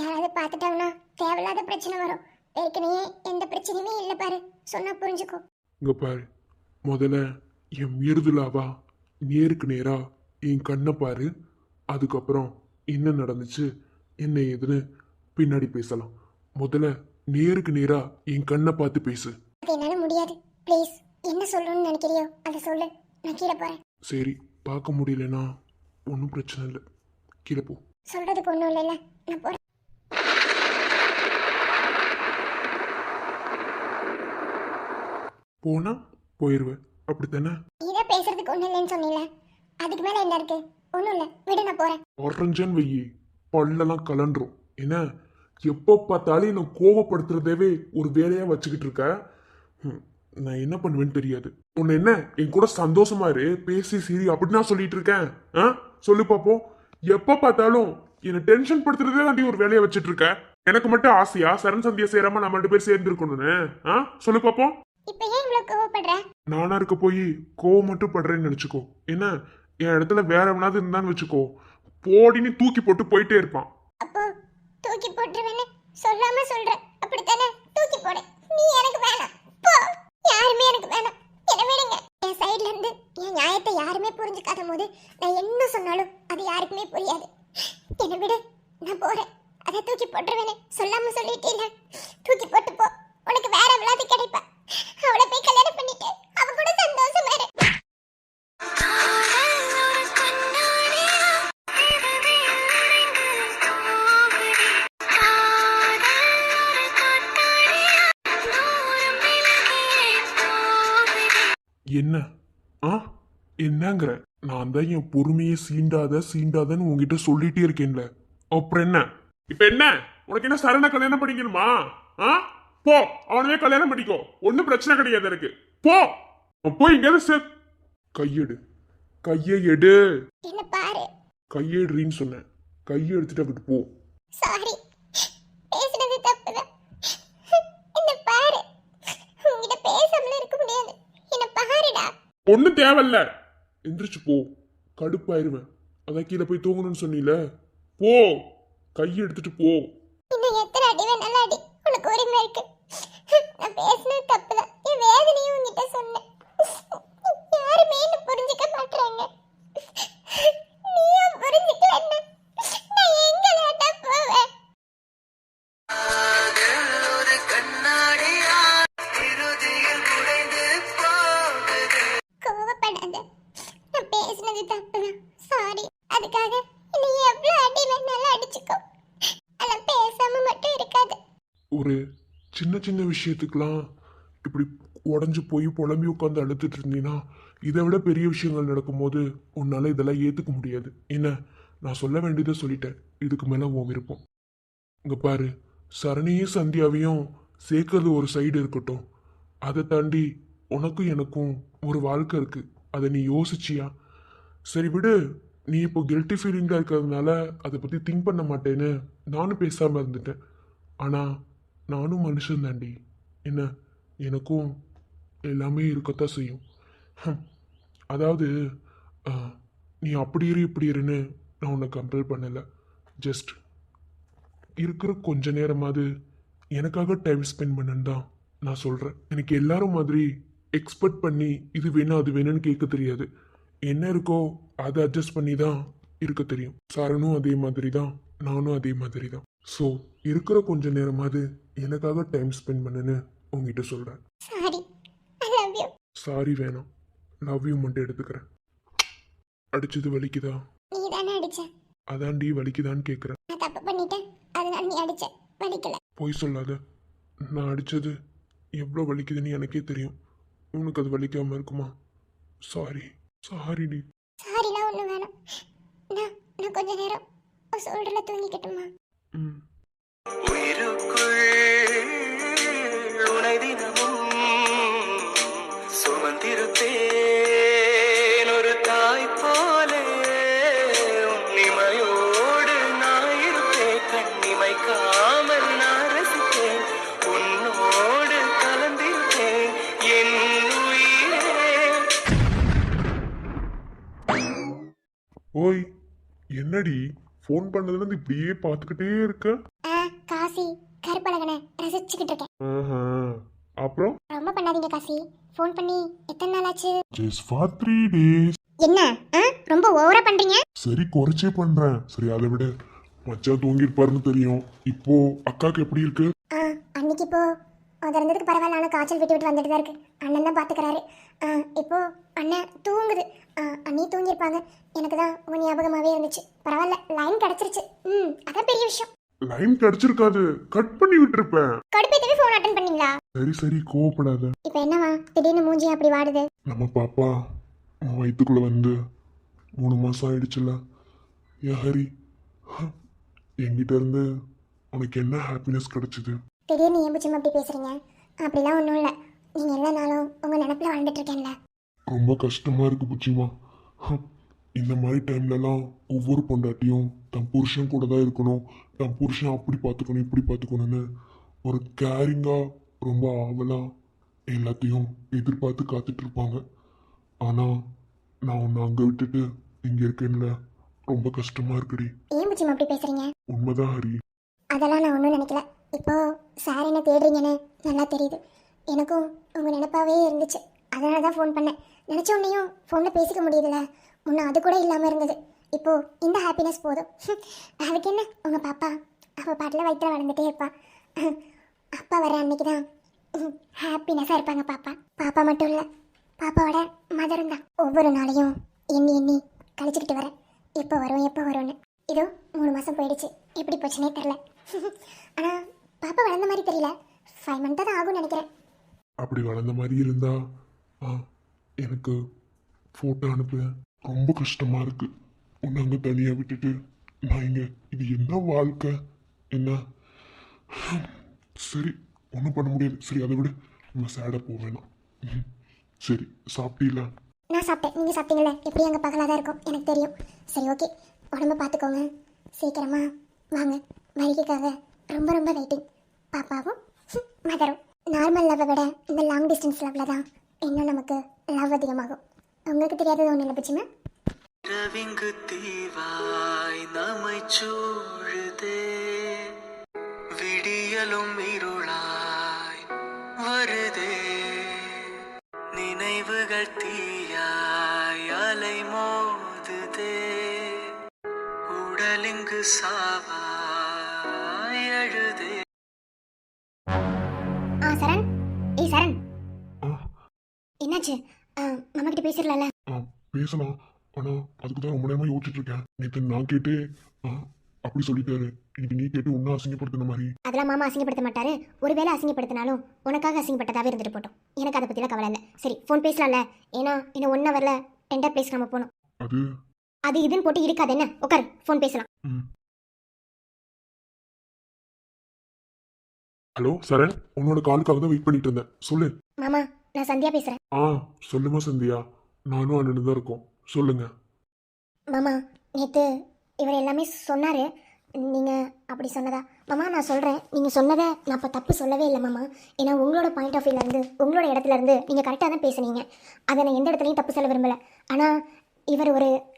யாராவது பார்த்துட்டாங்கன்னா தேவையில்லாத பிரச்சனை வரும். ஏற்கனவே எந்த பிரச்சனையுமே இல்லை பாரு, சொன்னா புரிஞ்சுக்கோ. இங்க பாரு, முதல்ல என் மிருதுலாவா நேருக்கு நேரா என் கண்ணை பாரு. அதுக்கப்புறம் என்ன நடந்துச்சு என்ன ஏதுன்னு பின்னாடி பேசலாம். முதல்ல நேருக்கு நேரா என் கண்ணை பார்த்து பேசு. அது என்னால முடியாது. ப்ளீஸ், என்ன சொல்லணும்னு நினைக்கிறியோ அதை சொல்லு, நான் கீழே போறேன். சரி, பார்க்க முடியலனா ஒன்றும் பிரச்சனை இல்லை, கீழே போ. சொல்றதுக்கு ஒன்றும் இல்லைல்ல, நான் போறேன். போனா போயிடுவேன், அப்படித்தானே? இதை பேசுறதுக்கு ஒன்றும் இல்லைன்னு சொன்னீல, அதுக்கு மேல என்ன இருக்கு? ஒன்றும் இல்லை, விடு, நான் போறேன். உடஞ்சன்னு வெயி, பல்லெல்லாம் கலண்டுரும். என்ன எப்போ பார்த்தாலும் என்னை கோவப்படுத்துறதவே ஒரு வேலையா வச்சுக்கிட்டு இருக்க. நான் என்ன பண்ணுவேன்னு தெரியாது. உன்னை என்ன என் கூட சந்தோஷமா இரு, பேசி சிரி அப்படின்னு நான் சொல்லிட்டு இருக்கேன். சொல்லு பாப்போம். எப்ப பார்த்தாலும் என்னை டென்ஷன் படுத்துறதே தாண்டி ஒரு வேலையை வச்சுட்டு இருக்க. எனக்கு மட்டும் ஆசையா சரண் சந்தியா சேராம நம்ம 2 பேர் சேர்ந்து இருக்கணும்னு? சொல்லு பாப்போம். இப்போ ஏன் இவ்வளவு கோவப்படுற? நானா இருக்க போய் கோவம் மட்டும் படுறேன்னு நினைச்சுக்கோ. என்ன என் இடத்துல வேற எவனாவது இருந்தான்னு வச்சுக்கோ, போடின்னு தூக்கி போட்டு போயிட்டே இருப்பான். அப்போ தூக்கி போட்டுருவேன்னு சொல்லாம சொல்ற, அப்படித்தானே? தூக்கி போடு, நீ எனக்கு வேணாம், போ. யாருமே எனக்கு வேணாம், என்ன விடுங்க. என் சைட்ல இருந்து என் நியாயத்தை யாருமே புரிஞ்சுக்காத போது நான் என்ன சொன்னாலும் அது யாருக்குமே புரியாது. என்ன விடு, நான் போறேன். அதை தூக்கி போட்டுருவேன்னு சொல்லாம சொல்லிட்டீங்க. தூக்கி போட்டு போ, உனக்கு வேற எவ்வளவு கிடைப்பா. அவளை போய் கல்யாணம் பண்ணிட்டு அவ கூட சந்தோஷமா இரு. என்ன என்னங்கிற? நான் தான் என் பொறுமையை சீண்டாதன்னு உங்ககிட்ட சொல்லிட்டே இருக்கேன்ல, அப்புறம் என்ன? இப்ப என்ன உனக்கு என்ன சரண கல்யாணம் பண்ணிக்கணுமா? போ, அவனவே கல்யாணம் பண்ணிக்கோ, ஒன்னும் பிரச்சனை கிடையாது எனக்கு. போ, போய் இங்க கையெடு, கையை எடு. என்ன பாரு, கையெடுறீன்னு சொன்னேன், கையை எடுத்துட்டு அங்கிட்டு போ. சாரி, பேசுறது தப்புதான். என்ன பாரு, உன்கிட்ட பேசாமல இருக்க முடியாது. என்ன பாருடா. ஒன்னும் தேவையில்ல, எந்திரிச்சு போ, கடுப்பாயிருவேன். அதான் கீழே போய் தூங்கணும்னு சொன்னீல, போ, கையை எடுத்துட்டு போ. இன்னும் எத்தனை அடி வேணாலும் அடி, உனக்கு உரிமை இருக்கு. நான் பேசுனது தப்புதான், என் வேதனையும் உன்கிட்ட சொன்னேன். யாருமே என்ன புரிஞ்சுக்க மாட்டாங்க. நீயும் புரிஞ்சுக்கலன்னா நான் எங்க வேண்டா போவேன். ஒரு கண்ணாடியா இறுதியில் உடைந்து போகுது. கோவப்படாத, நான் பேசுனது தப்புதான், சாரி. அதுக்காக நீ எவ்வளவு அடி வேணாலும் அடிச்சுக்கோ, ஆனா பேசாம மட்டும் இருக்காது. ஒரு சின்ன சின்ன விஷயத்துக்கெல்லாம் இப்படி உடஞ்சு போய் புலம்பி உட்காந்து அழுத்துட்டு இருந்தீங்கன்னா இதை விட பெரிய விஷயங்கள் நடக்கும்போது உன்னால இதெல்லாம் ஏத்துக்க முடியாது. என்ன, நான் சொல்ல வேண்டியதை சொல்லிட்டேன். இதுக்கு மேல உன் விருப்பம். இங்க பாரு, சரணியும் சந்தியாவையும் சேர்க்கறது ஒரு சைடு இருக்கட்டும், அதை தாண்டி உனக்கும் எனக்கும் ஒரு வாழ்க்கை இருக்கு. அதை நீ யோசிச்சியா? சரி விடு, நீ இப்போ கில்ட்டி ஃபீலிங்காக இருக்கிறதுனால அதை பற்றி திங்க் பண்ண மாட்டேன்னு நானும் பேசாமல் இருந்துட்டேன். ஆனால் நானும் மனுஷன் தாண்டி. என்ன, எனக்கும் எல்லாமே இருக்கத்தான் செய்யும். அதாவது நீ அப்படி இரு இப்படி இருன்னு நான் உன்னை கம்பல் பண்ணலை. ஜஸ்ட் இருக்கிற கொஞ்ச நேரமாவது எனக்காக டைம் ஸ்பெண்ட் பண்ணுன்னு தான் நான் சொல்கிறேன். எனக்கு எல்லாரும் மாதிரி எக்ஸ்பெக்ட் பண்ணி இது வேணும் அது வேணும்னு கேட்க தெரியாது. என்ன இருக்கோ அதை அட்ஜஸ்ட் பண்ணி தான் இருக்க தெரியும். சரணும் அதே மாதிரி தான், நானும் அதே மாதிரி தான். ஸோ இருக்கிற கொஞ்ச நேரமாவது எனக்காக டைம் ஸ்பெண்ட் பண்ணுன்னு உங்ககிட்ட சொல்கிறேன். Sorry, I love you. Sorry வேணாம், லவ் யூ மட்டும் எடுத்துக்கிறேன். அடிச்சது வலிக்குதா? நீ தானே அடிச்ச. அதான்டி வலிக்குதான்னு கேட்குறேன். நான் தப்பு பண்ணிட்டேன், அதனால நீ அடிச்ச. வலிக்கல. பொய் சொல்லாத. நான் அடித்தது எவ்வளோ வலிக்குதுன்னு எனக்கே தெரியும். உனக்கு அது வலிக்காமல் இருக்குமா? சாரி, சாரிடி. சாரிலாம் ஒன்றும் வேணாம். நான் கொஞ்ச நேரம் சோல்டரில் தூங்கிக்கட்டுமா? ம். உயிருக்குள் உனை தினமும் சுமந்திருப்பேன் ஒரு தாய் போலே. உன்னிமையோடு நான் இருப்பேன், கண்ணிமைக்காமல் நான் ரசிப்பேன், உன்னோடு கலந்திருப்பேன் என் உயிரே. ஓய், என்னடி ஃபோன் பண்ணதுலேருந்து இப்படியே பார்த்துக்கிட்டே இருக்க? காசி, கருப்பழகனை ரசிச்சுக்கிட்டு இருக்கேன். ஆஹா, அப்புறம் ரொம்ப பண்ணாதீங்க காசி. ஃபோன் பண்ணி எத்தனை நாள் ஆச்சு? Just for 3 days. என்ன ரொம்ப ஓவரா பண்றீங்க? சரி, குறைச்சே பண்றேன். சரி, அதை விட மச்சான் தூங்கிருப்பாருன்னு தெரியும். இப்போ அக்காக்கு எப்படி இருக்கு? அன்னைக்கு இப்போ அது இருந்ததுக்கு பரவாயில்ல. ஆனால் காய்ச்சல் விட்டு விட்டு வந்துட்டு தான் இருக்கு. அண்ணன் தான் பார்த்துக்கிறாரு. இப்போ அண்ணன் தூங்குது. அண்ணி தூங்கியிருப்பாங்க. எனக்கு தான் உங்க ஞாபகமாகவே இருந்துச்சு. பரவாயில்ல, லைன் கிடச்சிருச்சு. அதான் பெரிய விஷயம். லைன் கிடைச்சிருக்காது, கட் பண்ணி விட்டுருப்பேன். கடுப்பேத்தவே ஃபோன் அட்டன் பண்ணீங்களா? சரி சரி, கோவப்படாத. இப்போ என்னவா திடீர்னு மூஞ்சி அப்படி வாடுது? நம்ம பாப்பா உன் வயிற்றுக்குள்ள வந்து 3 மாசம் ஆயிடுச்சுல. ஏ ஹரி, என்கிட்ட இருந்து உனக்கு என்ன ஹாப்பினஸ் கிடைச்சது? திடீர்னு ஏன் புச்சுமா அப்படி பேசுறீங்க? அப்படிலாம் ஒன்றும் இல்லை. நீங்கள் எல்லா நாளும் உங்கள் நினப்பில் வாழ்ந்துட்டு இருக்கேன்ல. ரொம்ப கஷ்டமா இருக்கு புச்சிமா. இந்த மாதிரி டைம்லலாம் ஒவ்வொரு பொண்டாட்டியும் தன் புருஷன் கூட தான் இருக்கணும், தன் புருஷன் அப்படி பார்த்துக்கணும் இப்படி பார்த்துக்கணும்னு ஒரு கேரிங்காக ரொம்ப ஆவலாக எல்லாத்தையும் எதிர்பார்த்து காத்துட்டு இருப்பாங்க. ஆனால் நான் உன்னை அங்கே விட்டுட்டு இங்கே இருக்கேன்ல, ரொம்ப கஷ்டமா இருக்குடி. ஏன் புச்சுமா அப்படி பேசுறீங்க? உண்மைதான் ஹரி. அதெல்லாம் நான் ஒன்றும் நினைக்கல. இப்போ சார் என்ன தேடுறீங்கன்னு நல்லா தெரியுது. எனக்கும் உங்கள் நினைப்பாவே இருந்துச்சு. அதனால தான் ஃபோன் பண்ணேன். நினச்ச உடனேயும் ஃபோனில் பேசிக்க முடியுதுல்ல. முன்னே அது கூட இல்லாமல் இருந்தது. இப்போது இந்த ஹாப்பினஸ் போதும். அதுக்கு என்ன, உங்கள் பாப்பா அவள் பாட்டில் வயிற்றில் வளர்ந்துட்டே இருப்பா. அப்பா வர அன்னைக்கு தான் ஹாப்பினஸாக இருப்பாங்க பாப்பா. பாப்பா மட்டும் இல்லை, பாப்பாவோட மதரும் தான். ஒவ்வொரு நாளையும் எண்ணி எண்ணி கழிச்சுக்கிட்டு வரேன், எப்போ வரும் எப்போ வரும்னு. இதோ 3 மாதம் போயிடுச்சு. எப்படி போச்சுனே தெரில. ஆனால் பாப்பா வளர்ந்த மாதிரி தெரியல. 5 months தான் ஆகும்னு நினைக்கிறேன். அப்படி வளர்ந்த மாதிரி இருந்தா எனக்கு ஃபோட்டோ அனுப்புவேன். ரொம்ப கஷ்டமா இருக்கு உன்னை அங்கே தனியாக விட்டுட்டு நான் இங்கே. இது என்ன வாழ்க்கை என்ன? சரி, ஒன்றும் பண்ண முடியாது. சரி, அதை விட நம்ம சேடாக போக வேணாம். சரி, சாப்பிட்டீங்களா? நான் சாப்பிட்டேன். நீங்கள் சாப்பிட்டீங்களே? எப்படி அங்கே பகலாக தான் இருக்கும் எனக்கு தெரியும். சரி, ஓகே, உடம்ப பார்த்துக்கோங்க. சீக்கிரமா வாங்க, வருகைக்காக ரொம்ப ரொம்ப வெயிட்டிங். பாப்பாவும் மதரும். நார்மல் லவ்வை விட இந்த லாங் டிஸ்டன்ஸ் லவ்வில் தான் இன்னும் நமக்கு லவ் அதிகமாகும். உங்களுக்கு தெரியாதது ஒன்றும் இல்லை புச்சுமா. இரவிங்கு தீவாய் நம்மை சூழுதே, விடியலும் இருளாய் வருதே, நினைவுகள் தீயாய் அலை மோதுதே, உடலிங்கு சாவாய் அழுதே. சரண், சரண், ஆ என்னாச்சு? மாமா கிட்ட பேசிடலாம்ல? பேசலாம். ஆனால் அதுக்கு தான் ரொம்ப நேரமாக யோசிச்சுட்டு இருக்கேன். நேற்று நான் கேட்டு அப்படி சொல்லிட்டாரு. இது நீ கேட்டு ஒன்னும் அசிங்கப்படுத்தின மாதிரி. அதெல்லாம் மாமா அசிங்கப்படுத்த மாட்டாரு. ஒருவேளை அசிங்கப்படுத்தினாலும் உனக்காக அசிங்கப்பட்டதாவே இருந்துட்டு போட்டோம். எனக்கு அதை பற்றிலாம் கவலை இல்லை. சரி ஃபோன் பேசலாம்ல? ஏன்னா இன்னும் 1 ஹவரில் டெண்டர் பிளேஸ்க்கு நம்ம போகணும். அது அது இதுன்னு போட்டு இருக்காது என்ன, உட்காரு ஃபோன் பேசலாம். ஹலோ சரண், உன்னோட காலுக்காக தான் வெயிட் பண்ணிட்டு இருந்தேன். சொல்லு. மாமா நான் சந்தியா பேசுகிறேன். சொல்லுமா சந்தியா. நானும் அண்ணனு தான் இருக்கோம். சொல்லுங்க. மாமா நேற்று இவர் எல்லாமே சொன்னார். நீங்கள் அப்படி சொன்னதா? மாமா நான் சொல்கிறேன், நீங்கள் சொன்னதை நான் இப்போ தப்பு சொல்லவே இல்லை மாமா. ஏன்னா உங்களோட பாயிண்ட் ஆஃப் வியூலேருந்து உங்களோட இடத்துலேருந்து நீங்கள் கரெக்டாக தான் பேசுனீங்க. அதை நான் எந்த இடத்துலையும் தப்பு சொல்ல விரும்பலை. ஆனால் இவர்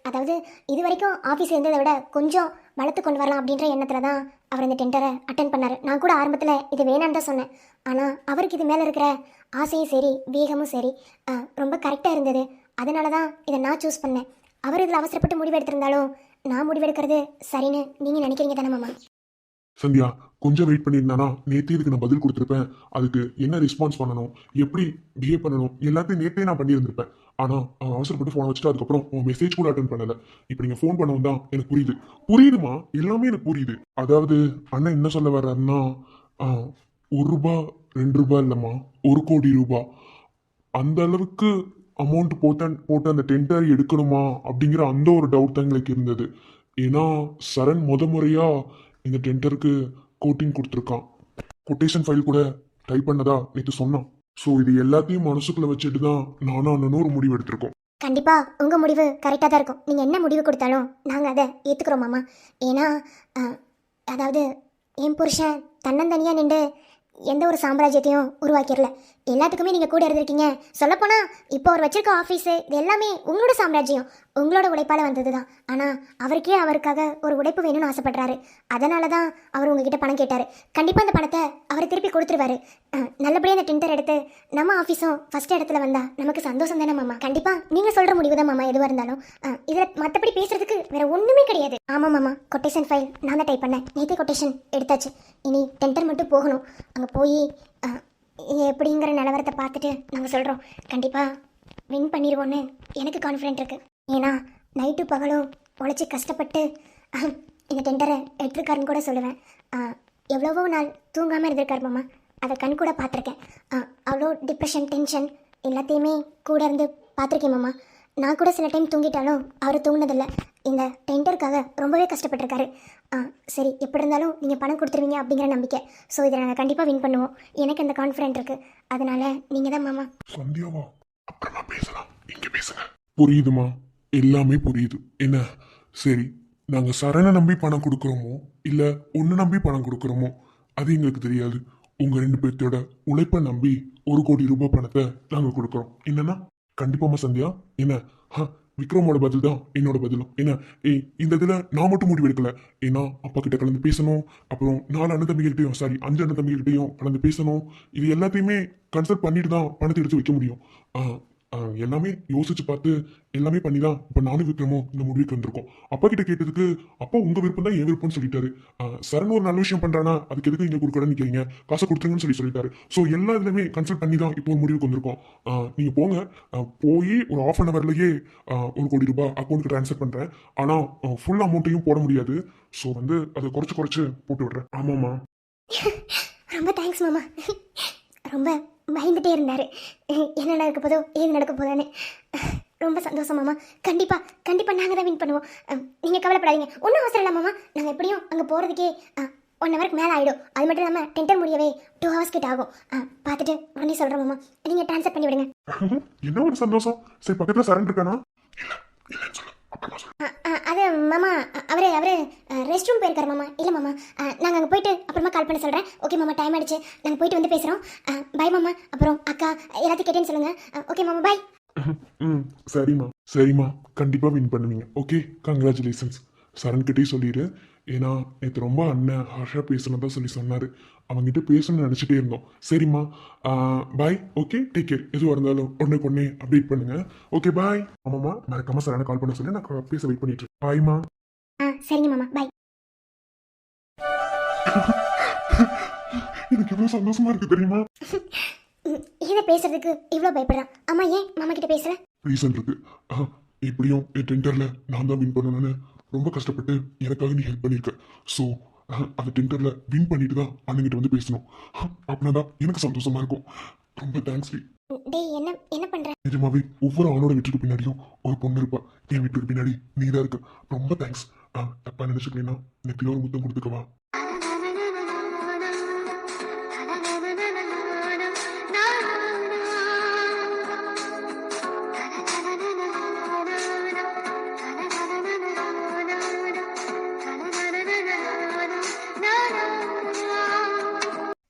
அதாவது இது வரைக்கும் ஆஃபீஸ் இருந்ததை விட கொஞ்சம் வளர்த்து கொண்டு வரலாம் அப்படின்ற எண்ணத்தில் தான் அவர் இந்த டெண்டரை அட்டன் பண்ணார். நான் கூட ஆரம்பத்தில் இது வேணான்னு தான் சொன்னேன். ஆனால் அவருக்கு இது மேலே இருக்கிற ஆசையும் சரி வேகமும் சரி ரொம்ப கரெக்டாக இருந்தது. அதனால தான் இதை நான் சூஸ் பண்ணேன். அவர் இதில் அவசரப்பட்டு முடிவெடுத்திருந்தாலும் நான் முடிவெடுக்கிறது சரின்னு நீங்கள் நினைக்கிறீங்க தானே மாமா? சந்தியா, கொஞ்சம் வெயிட் பண்ணியிருந்தானா நேற்று இதுக்கு நான் பதில் கொடுத்துருப்பேன். அதுக்கு என்ன ரெஸ்பான்ஸ் பண்ணணும், எப்படி பிஹேவ் பண்ணணும், எல்லாத்தையும் நேற்றே நான் பண்ணியிருந்திருப்பேன். ஆனால் அவன் அவசரப்பட்டு ஃபோனை வச்சுட்டு அதுக்கப்புறம் உன் மெசேஜ் கூட அட்டன் பண்ணலை. இப்போ நீங்கள் ஃபோன் பண்ணவும் தான் எனக்கு புரியுதுமா, எல்லாமே எனக்கு புரியுது. அதாவது அண்ணன் என்ன சொல்ல வர்றாருன்னா, 1 ரூபா 2 ரூபா இல்லைம்மா, 1 கோடி ரூபாய் அந்த அளவுக்கு அமௌண்ட் போட்டு அந்த டெண்டர் எடுக்கணுமா அப்படிங்கிற அந்த ஒரு டவுட் தான் எங்களுக்கு இருந்தது. ஏன்னா சரண் முறையா இந்த டெண்டருக்கு கோட்டிங் கொடுத்துருக்கான். கொட்டேஷன் ஃபைல் கூட டைப் பண்ணதா நேற்று சொன்னான். ஸோ இது எல்லாத்தையும் மனசுக்குள்ள வச்சுட்டு தான் நானும் அண்ணனும் ஒரு முடிவு எடுத்திருக்கோம். கண்டிப்பாக உங்கள் முடிவு கரெக்டாக தான் இருக்கும். நீங்கள் என்ன முடிவு கொடுத்தாலும் நாங்கள் அதை ஏற்றுக்கிறோம் மாமா. ஏன்னா அதாவது என் புருஷன் தன்னந்தனியாக நின்று எந்த ஒரு சாம்ராஜ்யத்தையும் உருவாக்கிடல. எல்லாத்துக்குமே நீங்கள் கூட இருந்திருக்கீங்க. சொல்லப்போனால் இப்போ அவர் வச்சிருக்க ஆஃபீஸு இது எல்லாமே உங்களோட சாம்ராஜ்யம், உங்களோட உழைப்பால் வந்தது தான். ஆனால் அவருக்காக ஒரு உழைப்பு வேணும்னு ஆசைப்படுறாரு. அதனால தான் அவர் உங்ககிட்ட பணம் கேட்டார். கண்டிப்பாக அந்த பணத்தை அவர் திருப்பி கொடுத்துருவாரு. நல்லபடியாக அந்த டெண்டர் எடுத்து நம்ம ஆஃபீஸும் ஃபஸ்ட் இடத்துல வந்தால் நமக்கு சந்தோஷம் தானே மாமா? கண்டிப்பாக நீங்கள் சொல்கிற முடிவு தான் மாமா எதுவாக இருந்தாலும். இதில் மற்றபடி பேசுறதுக்கு வேற ஒன்றுமே கிடையாது. ஆமாம் மாமா, கொட்டேஷன் ஃபைல் நான் தான் டைப் பண்ணேன். நேற்றே கொட்டேஷன் எடுத்தாச்சு. இனி டெண்டர் மட்டும் போகணும். அங்கே போய் எப்படிங்கிற நிலவரத்தை பார்த்துட்டு நாங்கள் சொல்கிறோம். கண்டிப்பாக வின் பண்ணிடுவோன்னு எனக்கு கான்ஃபிடென்ட் இருக்குது. ஏன்னா நைட்டு பகலும் உழைச்சி கஷ்டப்பட்டு இந்த டெண்டரை எடுத்துருக்காருன்னு கூட சொல்லுவேன். எவ்வளவோ நாள் தூங்காமல் இருந்திருக்காரு மாமா, அதை கண் கூட பார்த்துருக்கேன். அவ்வளோ டிப்ரெஷன் டென்ஷன் எல்லாத்தையுமே கூட இருந்து பார்த்துருக்கேன் மாமா. நான் கூட சில டைம் தூங்கிட்டாலும் அவர் தூங்கினதில்லை. இந்த டெண்டருக்காக ரொம்பவே கஷ்டப்பட்டிருக்காரு. சரி எப்படி இருந்தாலும் நீங்கள் பணம் கொடுத்துருவீங்க அப்படிங்கிற நம்பிக்கை. ஸோ இதை நாங்கள் கண்டிப்பாக வின் பண்ணுவோம். எனக்கு அந்த கான்ஃபிடென்ட் இருக்குது. அதனால நீங்கள் தான் மாமா. சந்தியாவா, அப்புறமா பேசலாம், இங்கே பேசுங்க. புரியுதுமா, எல்லாமே புரியுது. என்ன சரி, நாங்கள் சரணை நம்பி பணம் கொடுக்குறோமோ இல்லை ஒன்று நம்பி பணம் கொடுக்குறோமோ அது எங்களுக்கு தெரியாது. உங்கள் 2 பேர்த்தோட உழைப்பை நம்பி 1 கோடி ரூபாய் பணத்தை நாங்கள் கொடுக்குறோம். என்னன்னா கண்டிப்பாமா சந்தியா. என்ன விக்ரமோட பதில் தான் என்னோட பதிலும். என்ன இந்த இதில் நான் மட்டும் முடிவு எடுக்கல. ஏன்னா அப்பா கிட்ட கலந்து பேசணும், அப்புறம் 4 அண்ணன் தம்பிகிட்டையும் 5 அண்ணன் தம்பிகிட்டையும் கலந்து பேசணும். இது எல்லாத்தையுமே கன்சல்ட் பண்ணிட்டு தான் பணத்தை எடுத்து வைக்க முடியும். எல்லாமே யோசிச்சு பார்த்து எல்லாமே பண்ணி தான் இப்போ நானும் விக்ரமும் இந்த முடிவுக்கு வந்திருக்கோம். அப்பா கிட்ட கேட்டதுக்கு அப்பா உங்க விருப்பம் தான் என் விருப்பம்னு சொல்லிட்டாரு. சரண் ஒரு நல்ல விஷயம் பண்றானா அதுக்கு எதுக்கு இங்கே கொடுக்கணும்னு நிற்கிறீங்க, காசை கொடுத்துருங்கன்னு சொல்லிட்டாரு. ஸோ எல்லா இதுலையுமே கன்சல்ட் பண்ணி தான் இப்போ ஒரு முடிவுக்கு வந்திருக்கோம். நீங்க போங்க, போய் ஒரு 1/2 ஹவர்லயே 1 கோடி ரூபாய் அக்கௌண்ட்டுக்கு ட்ரான்ஸ்ஃபர் பண்றேன். ஆனா ஃபுல் அமௌண்ட்டையும் போட முடியாது. ஸோ அதை குறைச்சு போட்டு விடுறேன். ஆமாம்மா. ரொம்ப தேங்க்ஸ் மாமா. ரொம்ப பயந்துட்டே இருந்தார், என்ன நடக்க போதோ ஏது நடக்க போதோன்னு. ரொம்ப சந்தோஷம் மாமா. கண்டிப்பாக நாங்கள் தான் வின் பண்ணுவோம். நீங்கள் கவலைப்படாதீங்க, ஒன்றும் அவசரம் இல்லை மாமா. நாங்கள் எப்படியும் அங்கே போகிறதுக்கே 1 ஹவருக்கு மேலே ஆகிடும். அது மட்டும் இல்லாமல் டெண்டர் முடியவே 2 ஹவர்ஸ் கிட்ட ஆகும். பார்த்துட்டு உடனே சொல்கிறேன் மாமா, நீங்கள் ட்ரான்ஸ்ஃபர் பண்ணி விடுங்க. என்ன ஒரு சந்தோஷம். சரி, பக்கத்தில் சரண் இருக்கானா? அது மாமா அவரு ரெஸ்ட் ரூம் போயிருக்காரு மாமா. இல்லை மாமா, நாங்கள் அங்கே போயிட்டு அப்புறமா கால் பண்ண சொல்கிறேன். ஓகே மாமா, டைம் ஆயிடுச்சு, நாங்கள் போயிட்டு வந்து பேசுகிறோம். பாய் மாமா. அப்புறம் அக்கா எல்லாத்தையும் கேட்டேன்னு சொல்லுங்கள். ஓகே மாமா, பாய். சரிம்மா, கண்டிப்பாக வின் பண்ணுவீங்க. Okay, congratulations. சரண்கிட்டே சொல்லிடு. ஏன்னா நேற்று ரொம்ப அண்ணன் ஹர்ஷா பேசணும் தான் சொன்னார். அவங்ககிட்ட பேசணும்னு நினச்சிட்டே இருந்தோம். சரிம்மா, பாய். Okay, take care. எதுவாக இருந்தாலும் உடனே அப்டேட் பண்ணுங்க. ஓகே, பாய். ஆமாம்மா, மறக்காம சரணை கால் பண்ண சொல்லி நான் பேச வெயிட் பண்ணிட்டு இருக்கேன். பாய்மா. சரிங்க மாமா, பாய். எனக்கு எவ்வளோ சந்தோஷமா இருக்கு தெரியுமா? இதை பேசுறதுக்கு இவ்வளோ பயப்படுறான். அம்மா ஏன் மாமா கிட்ட பேசல? ரீசன் இருக்கு. எப்படியும் என் டெண்டரில் நான் தான் வின் பண்ணணும்னு ரொம்ப கஷ்டப்பட்டு எனக்காக நீ ஹெல்ப் பண்ணியிருக்க. ஸோ அந்த டெண்டர்ல வின் பண்ணிட்டு தான் அண்ணங்கிட்ட வந்து பேசணும். அப்படின்னா தான் எனக்கு சந்தோஷமா இருக்கும். ரொம்ப தேங்க்ஸ் டி. டேய் என்ன என்ன பண்ற? நிஜமாவே ஒவ்வொரு ஆணோட வெற்றிக்கு பின்னாடியும் ஒரு பொண்ணு இருப்பா. என் வீட்டுக்கு பின்னாடி நீ தான் இருக்க. ரொம்ப தேங்க்ஸ். தப்பா நினைச்சுக்கலாம் நெத்தில ஒரு முத்தம் கொடுத்துக்கவா?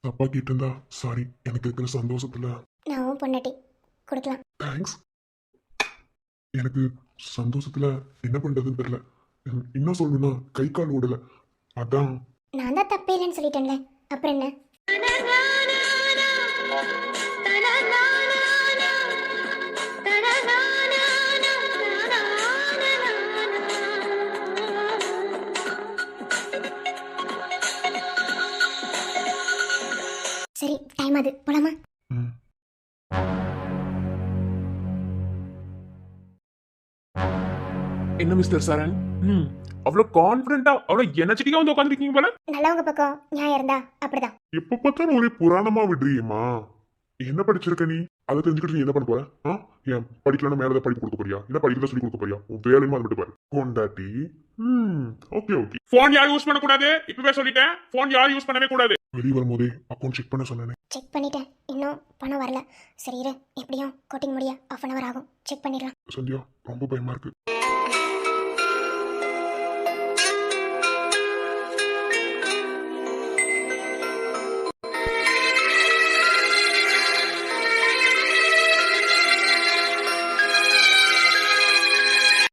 தப்பா கேட்டிருந்தா சாரி. எனக்கு இருக்கிற சந்தோஷத்துல நான் உன் பொண்டாட்டி கொடுக்கலாம். தேங்க்ஸ். எனக்கு சந்தோஷத்துல என்ன பண்றதுன்னு தெரியல. இன்னும் சொல்லணும்னா கை கால் ஓடல. அதான் நான் தான் தப்பே இல்லைன்னு சொல்லிட்டேன்ல, அப்புறம் என்ன? சரி டைம் அது போலாமா? ம். என்ன மிஸ்டர் சரண், அவ்வளவு கான்பிடண்டா அவ்வளவு எனர்ஜெட்டிக்கா வந்து உட்காந்துருக்கீங்க போல. நல்லவங்க பக்கம் நியாயம் இருந்தா அப்படிதான். எப்ப பார்த்தாலும் ஒரே புராணமா விடுறியம்மா. என்ன படிச்சிருக்க நீ? அதை தெரிஞ்சுக்கிட்டு நீ என்ன பண்ண போற? ஏன் படிக்கலன்னா மேல படிப்பு கொடுக்க போறியா? இல்ல படிக்கிறத சொல்லி கொடுக்க போறியா? உன் வேலையுமா அது மட்டும் பாரு. கொண்டாட்டி. Okay okay. போன் யாரும் யூஸ் பண்ண கூடாது, இப்பவே சொல்லிட்டேன். போன் யாரும் யூஸ் பண்ணவே கூடாது. வெளியே வரும்போதே அக்கௌண்ட் செக் பண்ண சொன்னேனே. செக் பண்ணிட்டேன், இன்னும் பணம் வரல. சரி இரு, எப்படியும் கோட்டிங் முடிய 1/2 hour ஆகும், செக் பண்ணிடலாம். சந்தியா ரொம்ப பயமா இருக்கு.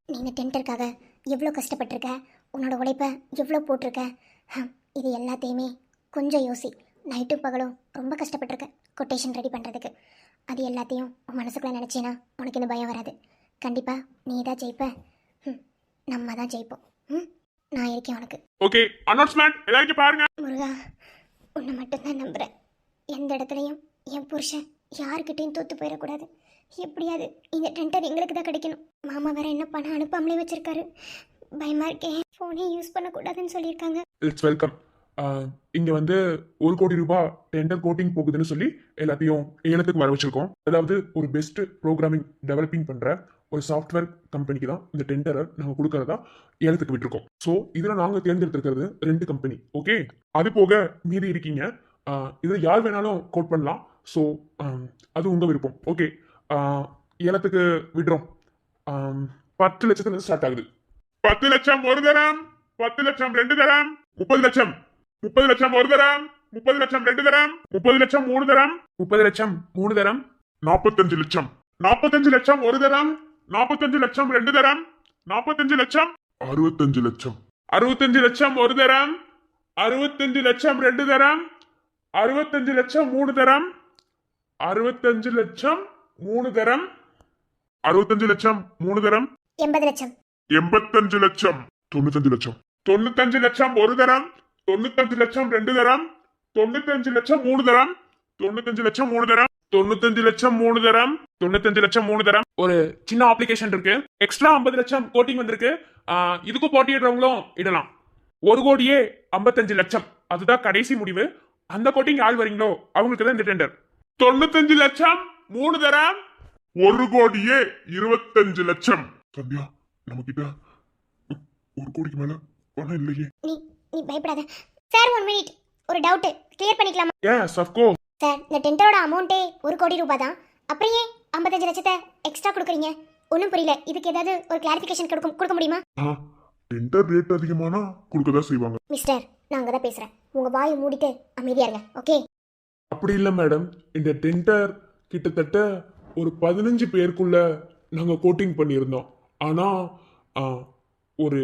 நீ இந்த டென்டருக்காக எவ்வளோ கஷ்டப்பட்டிருக்க, உன்னோட உழைப்பை எவ்வளோ போட்டிருக்க. இது எல்லாத்தையுமே கொஞ்சம் யோசி. நைட்டும் பகலும் ரொம்ப கஷ்டப்பட்டிருக்க கொட்டேஷன் ரெடி பண்ணுறதுக்கு. அது எல்லாத்தையும் உன் மனசுக்குள்ளே நினச்சினா உனக்கு இந்த பயம் வராது. கண்டிப்பாக நீ தான் ஜெயிப்ப. நம்ம தான் ஜெயிப்போம். நான் இருக்கேன் உனக்கு. ஓகே, அனௌன்ஸ்மெண்ட் எல்லாரும் பாருங்க. முருகா, உன்னை மட்டும்தான் நம்புகிறேன். எந்த இடத்துலையும் என் புருஷன் யாருக்கிட்டையும் தோற்று போயிடக்கூடாது. எப்படியாவது இந்த டெண்டர் எங்களுக்கு தான் கிடைக்கணும். மாமா வேற என்ன பணம் அனுப்பாமலே வச்சிருக்காரு. பயமா இருக்கேன். ஃபோனே யூஸ் பண்ணக்கூடாதுன்னு சொல்லியிருக்காங்க. It's welcome. இங்க வந்து 1 கோடி ரூபாய் டெண்டர் கோட்டிங் போகுதுன்னு சொல்லி எல்லாத்தையும் ஏலத்துக்கு வர வச்சிருக்கோம். அதாவது ஒரு பெஸ்ட் ப்ரோக்ராமிங் டெவலப்பிங் பண்ற ஒரு சாஃப்ட்வேர் கம்பெனிக்கு தான் இந்த டெண்டரை நாங்கள் கொடுக்கறதா ஏலத்துக்கு விட்டுருக்கோம். ஸோ இதில் நாங்கள் தேர்ந்தெடுத்திருக்கிறது 2 கம்பெனி. ஓகே, அது போக மீதி இருக்கீங்க. இதில் யார் வேணாலும் கோட் பண்ணலாம். ஸோ அது உங்கள் விருப்பம். ஓகே, ஏலத்துக்கு விடுறோம். 10 லட்சத்துல ஸ்டார்ட் ஆகுது. 10 லட்சம் ஒரு தரம், 10 லட்சம் 2 தரம், 30 லட்சம், 30 லட்சம் ஒரு தரம், 30 லட்சம் 2 தரம், 30 லட்சம் 3 தரம், 30 லட்சம் 3 தரம், 45 லட்சம், 45 லட்சம் ஒரு தரம், 45 லட்சம் 2 தரம், 45 லட்சம், 65 லட்சம், 65 லட்சம் ஒரு தரம், 65 லட்சம் 2 தரம், 65 லட்சம் 3 தரம், 65 லட்சம் 3 தரம், 65 லட்சம் 3 தரம், 80 லட்சம், 85 லட்சம், 95 லட்சம், 95 லட்சம் ஒரு தரம், 95 லட்சம் 2 தரம், 95 லட்சம் 3 தரம், 95 லட்சம் 3 தரம், 95 லட்சம் 3 தரம், 95 லட்சம் 3 தரம். ஒரு சின்ன அப்ளிகேஷன் இருக்கு. எக்ஸ்ட்ரா 50 லட்சம் கோட்டிங் வந்திருக்கு. இதுக்கு போட்டியிடுறவங்களும் இடலாம். 1 கோடியே 55 லட்சம், அதுதான் கடைசி முடிவு. அந்த கோட்டிங் யார் வரீங்களோ அவங்களுக்கு தான் இந்த டெண்டர். 95 லட்சம் 3 தரம், 1 கோடியே 25 லட்சம். சந்தியா, நம்ம கிட்ட 1 கோடிக்கு மேல பணம் இல்லையே. நீ நீ பயப்படாத. சார் 1 மினிட், ஒரு டவுட் கிளியர் பண்ணிக்கலாமா? Yes of course. சார், இந்த டெண்டரோட அமௌண்ட்டே 1 கோடி ரூபாய் தான். அப்புறம் ஏன் 55 லட்சத்தை எக்ஸ்ட்ரா கொடுக்குறீங்க? ஒன்றும் புரியல. இதுக்கு ஏதாவது ஒரு கிளாரிஃபிகேஷன் கொடுக்க முடியுமா? டெண்டர் ரேட் அதிகமானா கொடுக்கதான் செய்வாங்க. மிஸ்டர், நான் அங்கே தான் பேசுகிறேன். உங்கள் வாயை மூடிட்டு அமைதியா இருங்க. ஓகே? அப்படி இல்லை மேடம். இந்த டெண்டர் கிட்டத்தட்ட ஒரு 15 பேருக்குள்ள நாங்கள் கோட்டிங் பண்ணியிருந்தோம். ஆனால் ஒரு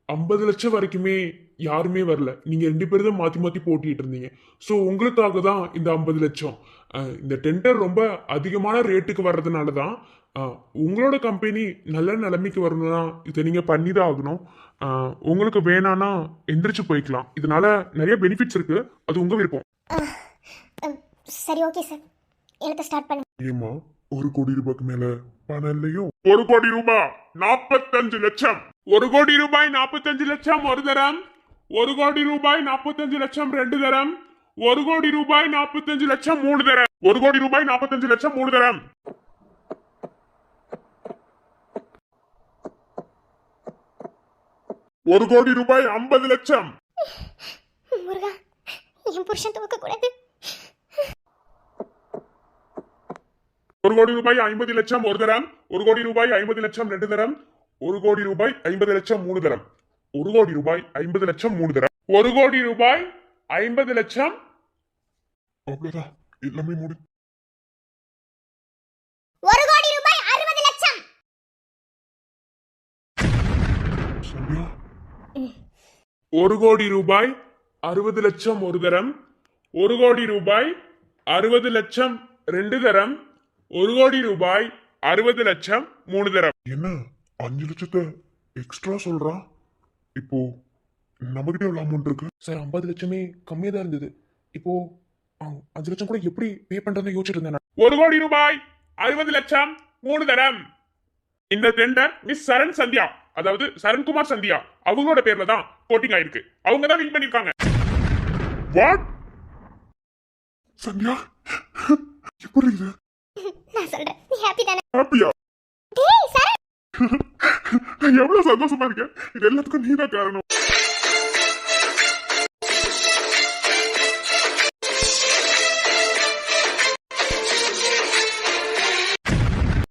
50 லட்சம் வரைக்குமே யாருமே வரல. நீங்கள் 2 பேர் தான் மாற்றி மாற்றி போட்டிட்டு இருந்தீங்க. ஸோ உங்களுக்காக தான் இந்த 50 லட்சம். இந்த டெண்டர் ரொம்ப அதிகமான ரேட்டுக்கு வர்றதுனால தான் உங்களோட கம்பெனி நல்ல நிலைமைக்கு வரணும்னா இதை நீங்கள் பண்ணி தான் ஆகணும். உங்களுக்கு வேணான்னா எந்திரிச்சு போய்க்கலாம். இதனால நிறைய பெனிஃபிட்ஸ் இருக்கு. அது உங்கள் விருப்பம். சரி, ஓகே சார், எழுத ஸ்டார்ட் பண்ணுங்க. ஏமா 1 கோடி ரூபாய்க்கு மேல பணம் இல்லையோ? 1 கோடி ரூபாய் 45 லட்சம். 1 கோடி ரூபாய் 45 லட்சம் ஒரு தரம். 1 கோடி ரூபாய் 45 லட்சம் 2 தரம். 1 கோடி ரூபாய் 45 லட்சம் 3 தரம். 1 கோடி ரூபாய் 45 லட்சம் 3 தரம். 1 கோடி ரூபாய் 50 லட்சம். முருகா என் புருஷன் தூக்கக்கூடாது. 1 கோடி ரூபாய் 50 லட்சம் ஒரு தரம். 1 கோடி ரூபாய் 50 லட்சம் 2 தரம். 1 கோடி ரூபாய் 50 லட்சம் 3 தரம். 1 கோடி ரூபாய் 50 லட்சம் 3 தரம். 1 கோடி ரூபாய் 50 லட்சம். அவ்வளவுதான், எல்லாமே மூடு. 1 கோடி ரூபாய் 60 லட்சம். சந்தியா, 1 கோடி ரூபாய் 60 லட்சம் ஒரு தரம். 1 கோடி ரூபாய் 60 லட்சம் 2 தரம். 1 கோடி ரூபாய் 60 லட்சம் 3 தரம். என்ன 5 லட்சத்தை எக்ஸ்ட்ரா சொல்றான்? இப்போ நம்மகிட்ட எவ்வளவு அமௌண்ட் இருக்கு? சார் 50 லட்சமே கம்மியா தான் இருந்தது. இப்போ 5 லட்சம் கூட எப்படி பே பண்றதுன்னு யோசிச்சுட்டு இருந்தேன் நான். 1 கோடி ரூபாய் 60 லட்சம் 3 தரம். இந்த டெண்டர் மிஸ் சரண் சந்தியா, அதாவது சரண்குமார் சந்தியா அவங்களோட பேர்ல தான் போட்டிங் ஆயிருக்கு. அவங்க தான் வின் பண்ணிருக்காங்க. வாட்? சந்தியா, எப்படி இது? நான் சொல்றேன், நீ ஹாப்பி தானே? ஹாப்பியா? டேய் சரண், நான் எவ்வளவு சந்தோஷமா இருக்கேன். இது எல்லாத்துக்கும் நீதான் காரணம்.